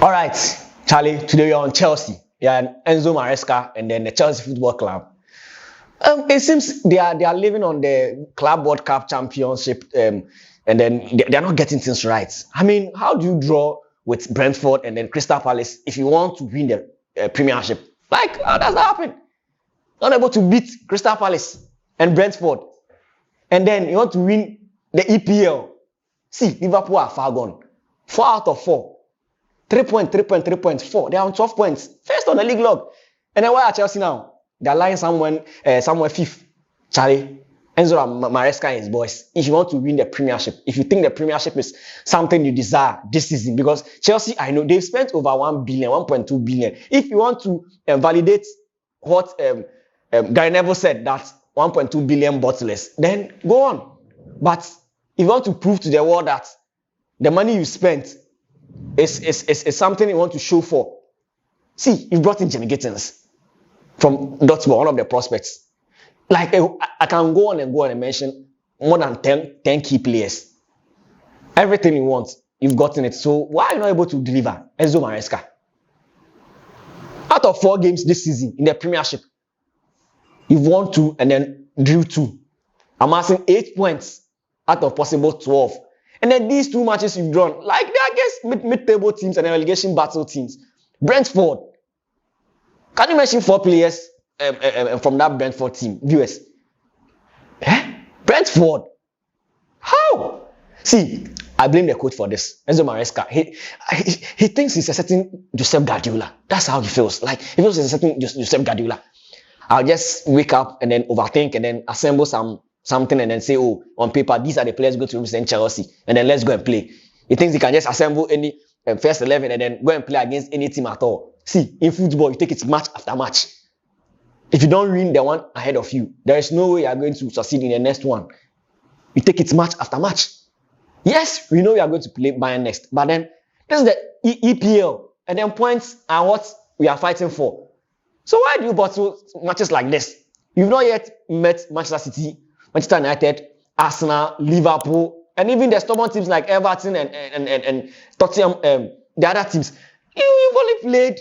All right, Charlie, today we're on Chelsea. Yeah, Enzo Maresca and then the Chelsea Football Club. It seems they are living on the Club World Cup Championship, and then they're not getting things right. I mean, how do you draw with Brentford and then Crystal Palace if you want to win the Premiership? Like, how does that happen? Not able to beat Crystal Palace and Brentford, and then you want to win the EPL. See, Liverpool are far gone. 4 out of 4. 3 points, 3 points, 3 points, 4. They are on 12 points. First on the league log. And then where are Chelsea now? They're lying somewhere fifth. Charlie, Enzo Maresca and his boys. If you want to win the Premiership, if you think the Premiership is something you desire this season, because Chelsea, I know they've spent over 1 billion, 1.2 billion. If you want to validate what Gary Neville said, that 1.2 billion bottlers, then go on. But if you want to prove to the world that the money you spent is something you want to show for. See, you brought in Jimmy Gittins from Dortmund, one of the prospects. Like, I can go on and mention more than 10 key players. Everything you want, you've gotten it. So why are you not able to deliver? Enzo Maresca. Out of 4 games this season in the Premiership, you've won 2 and then drew 2. Amassing 8 points out of possible 12. And then these 2 matches you've drawn, like they're against mid-table teams and relegation battle teams. Brentford. Can you mention 4 players from that Brentford team? Viewers. Brentford. How? See, I blame the coach for this. Enzo Maresca. He thinks he's a certain Josep Guardiola. That's how he feels. Like, he feels he's a certain Josep Guardiola. I'll just wake up and then overthink and then assemble something and then say, oh, on paper, these are the players going to represent Chelsea. And then let's go and play. He thinks he can just assemble any first 11 and then go and play against any team at all. See, in football, you take it match after match. If you don't win the one ahead of you, there is no way you are going to succeed in the next one. You take it match after match. Yes, we know we are going to play Bayern next. But then, this is the EPL. And then points are what we are fighting for. So why do you bottle matches like this? You've not yet met Manchester City, Manchester United, Arsenal, Liverpool, and even the stubborn teams like Everton and Tottenham, the other teams. You've only played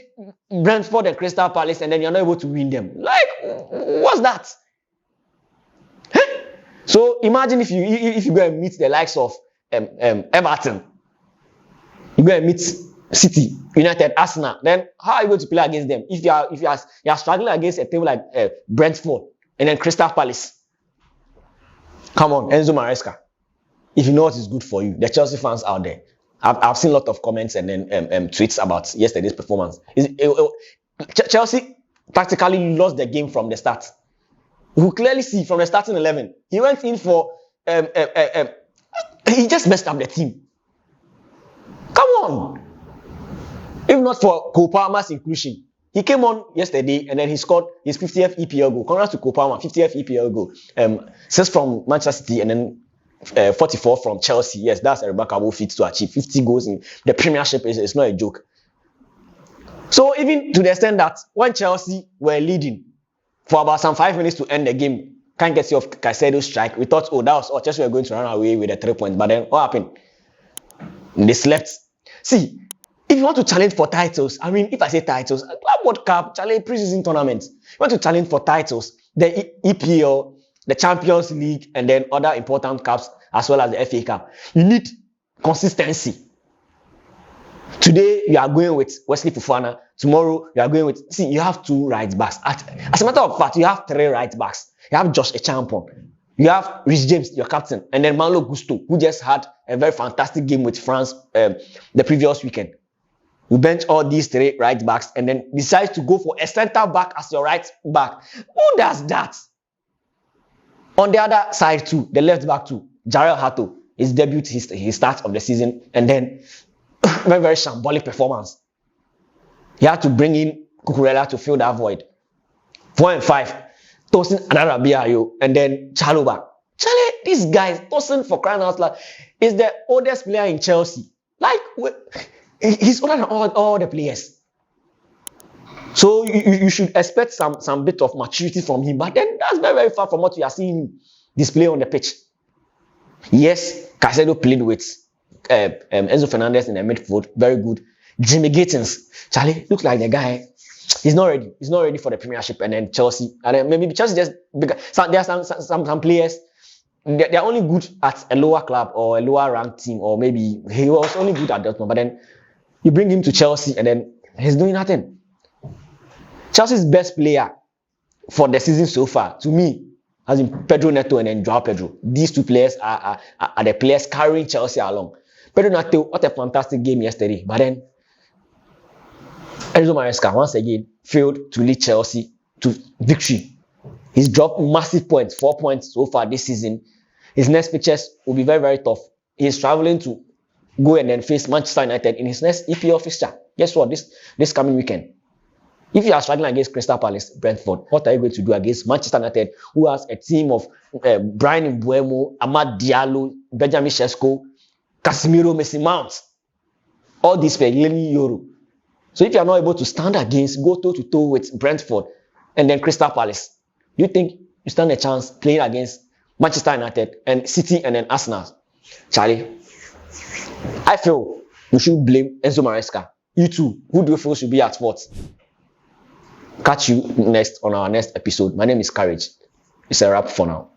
Brentford and Crystal Palace, and then you're not able to win them. Like, what's that? So imagine if you go and meet the likes of Everton, you go and meet City, United, Arsenal. Then how are you going to play against them? If you are struggling against a team like Brentford and then Crystal Palace. Come on, Enzo Maresca. If you know what is good for you, the Chelsea fans out there. I've seen a lot of comments and then tweets about yesterday's performance. Chelsea practically lost the game from the start. You clearly see from the starting 11, he went in for he just messed up the team. Come on. If not for Cole Palmer's inclusion, he came on yesterday and then he scored his 50th EPL goal. Congrats to Cole Palmer, 50th EPL goal. 6 from Manchester City and then 44 from Chelsea. Yes, that's a remarkable feat to achieve. 50 goals in the Premiership is not a joke. So even to the extent that when Chelsea were leading for about some 5 minutes to end the game, can't get off Caicedo's strike, we thought, oh, that was Chelsea were going to run away with the 3 points. But then what happened? They slept. See, if you want to challenge for titles, I mean, if I say titles, Club World Cup, challenge preseason tournaments. You want to challenge for titles, the EPL, the Champions League, and then other important cups, as well as the FA Cup. You need consistency. Today, you are going with Wesley Fofana. Tomorrow, you are going with... See, you have 2 right backs. As a matter of fact, you have 3 right backs. You have Josh Echampon. You have Rhys James, your captain. And then Malo Gusto, who just had a very fantastic game with France the previous weekend. You bench all these 3 right backs and then decide to go for a center back as your right back. Who does that? On the other side too, the left back too, Jarrell Hato, his debut, his start of the season, and then very, very shambolic performance. He had to bring in Cucurella to fill that void. 4 and 5, Tosin Adarabioyo, and then Chalobah. Charlie, these guys, Tosin for crying out loud, is the oldest player in Chelsea. Like, he's older than all the players. So you should expect some bit of maturity from him. But then that's very, very far from what you are seeing him display on the pitch. Yes, Caicedo played with Enzo Fernandez in the midfield. Very good. Jimmy Gittins, Charlie, looks like the guy. He's not ready. He's not ready for the Premiership. And then Chelsea, and then maybe Chelsea just because there are some players. They're only good at a lower club or a lower ranked team, or maybe he was only good at Dortmund. But then you bring him to Chelsea, and then he's doing nothing. Chelsea's best player for the season so far, to me, has been Pedro Neto and then Joao Pedro. These two players are the players carrying Chelsea along. Pedro Neto, what a fantastic game yesterday. But then Enzo Maresca once again failed to lead Chelsea to victory. He's dropped massive points, 4 points so far this season. His next fixtures will be very, very tough. He's traveling to go and then face Manchester United in his next EPL fixture. Guess what? This coming weekend. If you are struggling against Crystal Palace, Brentford, what are you going to do against Manchester United, who has a team of Brian Mbeumo, Amad Diallo, Benjamin Sesko, Casemiro, Messi Mount, all these for Lenny Euro. So if you are not able to stand against, go toe-to-toe with Brentford and then Crystal Palace, do you think you stand a chance playing against Manchester United and City and then Arsenal? Charlie, I feel we should blame Enzo Maresca. You too, who do you feel should be at fault? Catch you next on our next episode. My name is Courage. It's a wrap for now.